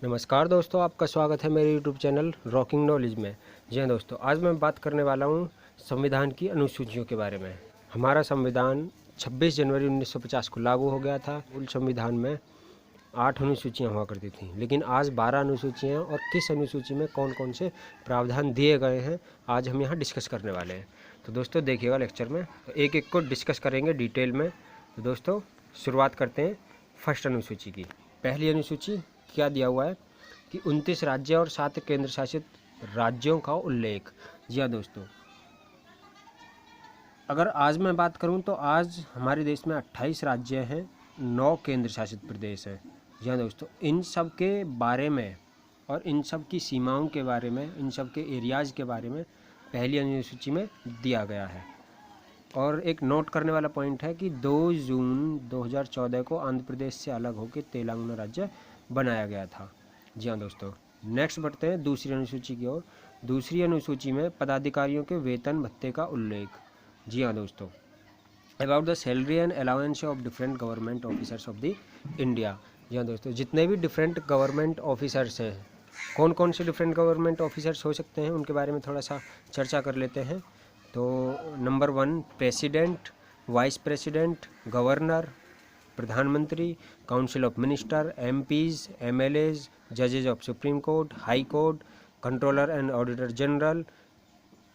नमस्कार दोस्तों, आपका स्वागत है मेरे यूट्यूब चैनल रॉकिंग नॉलेज में। जी हाँ दोस्तों, आज मैं बात करने वाला हूँ संविधान की अनुसूचियों के बारे में। हमारा संविधान 26 जनवरी 1950 को लागू हो गया था। मूल संविधान में 8 अनुसूचियाँ हुआ करती थीं, लेकिन आज 12 अनुसूचियाँ और किस अनुसूची में कौन कौन से प्रावधान दिए गए हैं, आज हम यहाँ डिस्कस करने वाले हैं। तो दोस्तों देखिएगा लेक्चर में, तो एक एक को डिस्कस करेंगे डिटेल में। तो दोस्तों शुरुआत करते हैं फर्स्ट अनुसूची की। पहली अनुसूची क्या दिया हुआ है कि 29 राज्य और 7 केंद्र शासित राज्यों का उल्लेख। जी हाँ दोस्तों, अगर आज मैं बात करूं तो आज हमारे देश में 28 राज्य हैं, 9 केंद्र शासित प्रदेश हैं। जी हाँ दोस्तों, इन सब के बारे में और इन सब की सीमाओं के बारे में, इन सब के एरियाज़ के बारे में पहली अनुसूची में दिया गया है। और एक नोट करने वाला पॉइंट है कि 2 जून 2014 को आंध्र प्रदेश से अलग होकर तेलंगाना राज्य बनाया गया था। जी हाँ दोस्तों, नेक्स्ट बढ़ते हैं दूसरी अनुसूची की ओर। दूसरी अनुसूची में पदाधिकारियों के वेतन भत्ते का उल्लेख। जी हाँ दोस्तों, about the salary and allowance of different government officers of the India. जी हाँ दोस्तों, जितने भी डिफरेंट गवर्नमेंट ऑफिसर्स हैं, कौन कौन से डिफरेंट गवर्नमेंट ऑफिसर्स हो सकते हैं, उनके बारे में थोड़ा सा चर्चा कर लेते हैं। तो number 1 president, vice president, governor, प्रधानमंत्री, council of minister, MPs, MLAs, जजेज of supreme court, high court, controller and auditor general,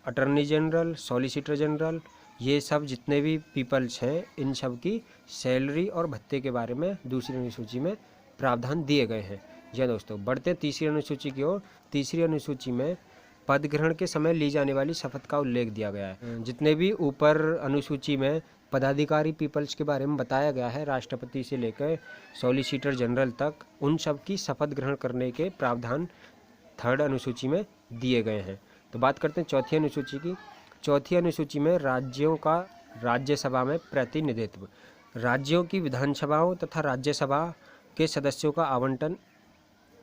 attorney general, solicitor general. ये सब जितने भी पीपल्स हैं, इन सब की सैलरी और भत्ते के बारे में दूसरी अनुसूची में प्रावधान दिए गए हैं। जी हाँ दोस्तों, बढ़ते हैं तीसरी अनुसूची की ओर। तीसरी अनुसूची में पद ग्रहण के समय ली जाने वाली शपथ का उल्लेख दिया गया है। जितने भी ऊपर अनुसूची में पदाधिकारी पीपल्स के बारे में बताया गया है, राष्ट्रपति से लेकर सॉलिसिटर जनरल तक, उन सब की शपथ ग्रहण करने के प्रावधान थर्ड अनुसूची में दिए गए हैं। तो बात करते हैं चौथी अनुसूची की। चौथी अनुसूची में राज्यों का राज्यसभा में प्रतिनिधित्व, राज्यों की विधानसभाओं तथा राज्यसभा के सदस्यों का आवंटन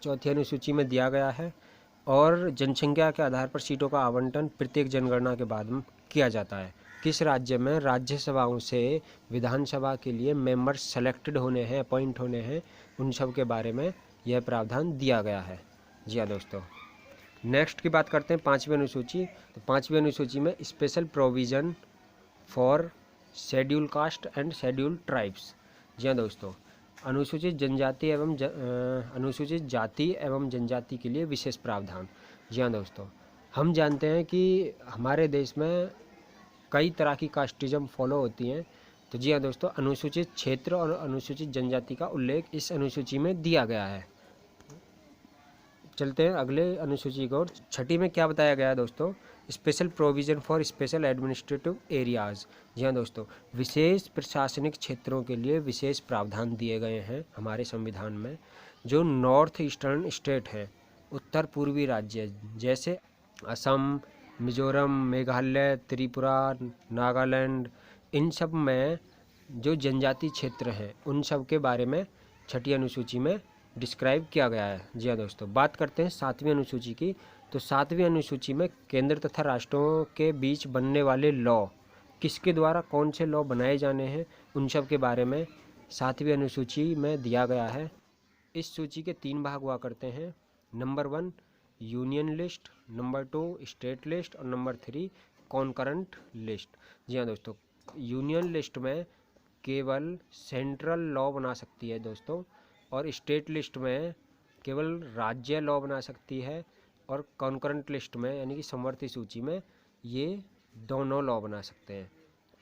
चौथी अनुसूची में दिया गया है। और जनसंख्या के आधार पर सीटों का आवंटन प्रत्येक जनगणना के बाद में किया जाता है। किस राज्य में राज्यसभाओं से विधानसभा के लिए मेंबर्स सेलेक्टेड होने हैं, अपॉइंट होने हैं, उन सब के बारे में यह प्रावधान दिया गया है। जी हाँ दोस्तों, नेक्स्ट की बात करते हैं पांचवी अनुसूची। तो पांचवी अनुसूची में special provision for schedule caste and schedule tribes. जी हाँ दोस्तों, अनुसूचित जनजाति एवं अनुसूचित जाति एवं जनजाति के लिए विशेष प्रावधान। जी हाँ दोस्तों, हम जानते हैं कि हमारे देश में कई तरह की कास्टिज्म फॉलो होती हैं। तो जी हाँ दोस्तों, अनुसूचित क्षेत्र और अनुसूचित जनजाति का उल्लेख इस अनुसूची में दिया गया है। चलते हैं अगले अनुसूची को। छठी में क्या बताया गया है दोस्तों? Special provision for special administrative areas. जी हाँ दोस्तों, विशेष प्रशासनिक क्षेत्रों के लिए विशेष प्रावधान दिए गए हैं हमारे संविधान में। जो नॉर्थ ईस्टर्न स्टेट हैं, उत्तर पूर्वी राज्य जैसे असम, मिजोरम, मेघालय, त्रिपुरा, नागालैंड, इन सब में जो जनजाति क्षेत्र हैं, उन सब के बारे में छठी अनुसूची में डिस्क्राइब किया गया है। जी हाँ दोस्तों, बात करते हैं सातवीं अनुसूची की। तो सातवीं अनुसूची में केंद्र तथा राष्ट्रों के बीच बनने वाले लॉ, किसके द्वारा कौन से लॉ बनाए जाने हैं, उन सब के बारे में सातवीं अनुसूची में दिया गया है। इस सूची के 3 भाग हुआ करते हैं। Number 1 union list, number 2 state list और नंबर 3 कॉन्करेंट लिस्ट। जी हाँ दोस्तों, यूनियन लिस्ट में केवल सेंट्रल लॉ बना सकती है दोस्तों, और स्टेट लिस्ट में केवल राज्य लॉ बना सकती है, और कॉन्करेंट लिस्ट में यानी कि समवर्ती सूची में ये दोनों लॉ बना सकते हैं।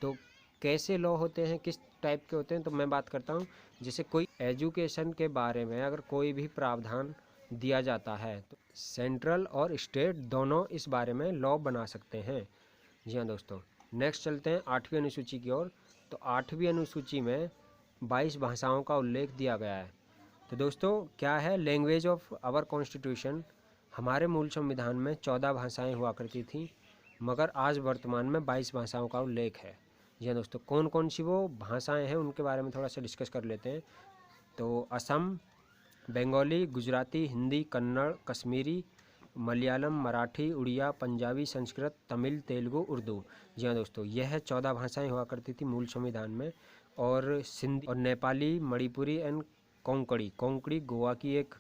तो कैसे लॉ होते हैं, किस टाइप के होते हैं, तो मैं बात करता हूँ। जैसे कोई एजुकेशन के बारे में अगर कोई भी प्रावधान दिया जाता है, तो सेंट्रल और स्टेट दोनों इस बारे में लॉ बना सकते हैं। जी हाँ दोस्तों, नेक्स्ट चलते हैं आठवीं अनुसूची की ओर। तो आठवीं अनुसूची में 22 भाषाओं का उल्लेख दिया गया है। तो दोस्तों क्या है, लैंग्वेज ऑफ आवर कॉन्स्टिट्यूशन, हमारे मूल संविधान में 14 भाषाएं हुआ करती थी, मगर आज वर्तमान में 22 भाषाओं का उल्लेख है। जी हाँ दोस्तों, कौन कौन सी वो भाषाएं हैं उनके बारे में थोड़ा सा डिस्कस कर लेते हैं। तो असम, बंगाली, गुजराती, हिंदी, कन्नड़, कश्मीरी, मलयालम, मराठी, उड़िया, पंजाबी, संस्कृत, तमिल, तेलुगु, उर्दू। जी हाँ दोस्तों, यह 14 भाषाएं हुआ करती थी मूल संविधान में। और सिंधी और नेपाली, मणिपुरी एंड कोंकणी, कोंकणी गोवा की एक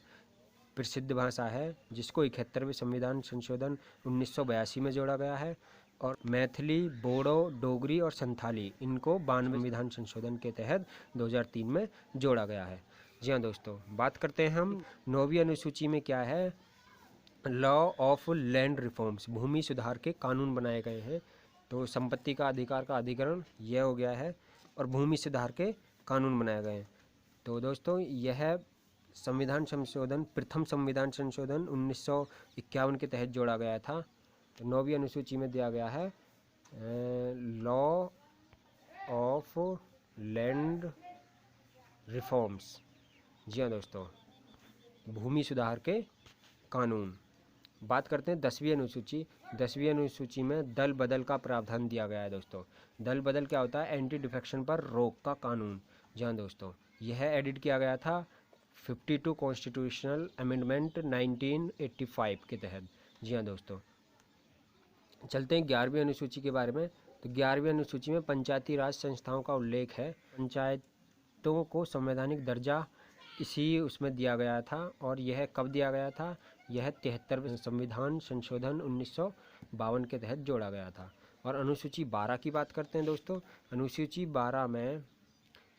प्रसिद्ध भाषा है, जिसको 71वें संविधान संशोधन 1982 में जोड़ा गया है। और मैथिली, बोडो, डोगरी और संथाली इनको 92वें संविधान संशोधन के तहत 2003 में जोड़ा गया है। जी हाँ दोस्तों, बात करते हैं हम 9वीं अनुसूची में क्या है। लॉ ऑफ लैंड रिफॉर्म्स, भूमि सुधार के कानून बनाए गए हैं। तो संपत्ति का अधिकार का अधिकरण यह हो गया है और भूमि सुधार के कानून बनाए गए हैं। तो दोस्तों यह संविधान संशोधन प्रथम संविधान संशोधन 1951 के तहत जोड़ा गया था। तो 9वीं अनुसूची में दिया गया है लॉ ऑफ लैंड रिफॉर्म्स। जी हाँ दोस्तों, भूमि सुधार के कानून। बात करते हैं 10वीं अनुसूची। 10वीं अनुसूची में दल बदल का प्रावधान दिया गया है दोस्तों। दल बदल क्या होता है? एंटी डिफेक्शन पर रोक का कानून। जी हाँ दोस्तों, यह एडिट किया गया था 52 कॉन्स्टिट्यूशनल अमेंडमेंट 1985 के तहत। जी हाँ दोस्तों, चलते हैं 11वीं अनुसूची के बारे में। तो 11वीं अनुसूची में पंचायती राज संस्थाओं का उल्लेख है। पंचायतों को संवैधानिक दर्जा इसी उसमें दिया गया था। और यह कब दिया गया था? यह 73वें संविधान संशोधन 1952 के तहत जोड़ा गया था। और अनुसूची 12 की बात करते हैं दोस्तों। अनुसूची 12 में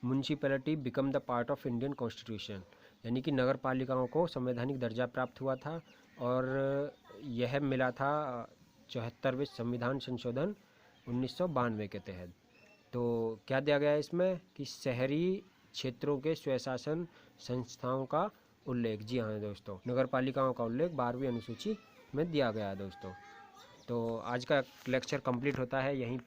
municipality become the part of Indian constitution, यानी कि नगर पालिकाओं को संवैधानिक दर्जा प्राप्त हुआ था। और यह मिला था 74वें संविधान संशोधन 1992 के तहत। तो क्या दिया गया है इसमें कि शहरी क्षेत्रों के स्वशासन संस्थाओं का उल्लेख। जी हाँ दोस्तों, नगर पालिकाओं का उल्लेख 12वीं अनुसूची में दिया गया है दोस्तों। तो आज का लेक्चर कंप्लीट होता है यहीं पे।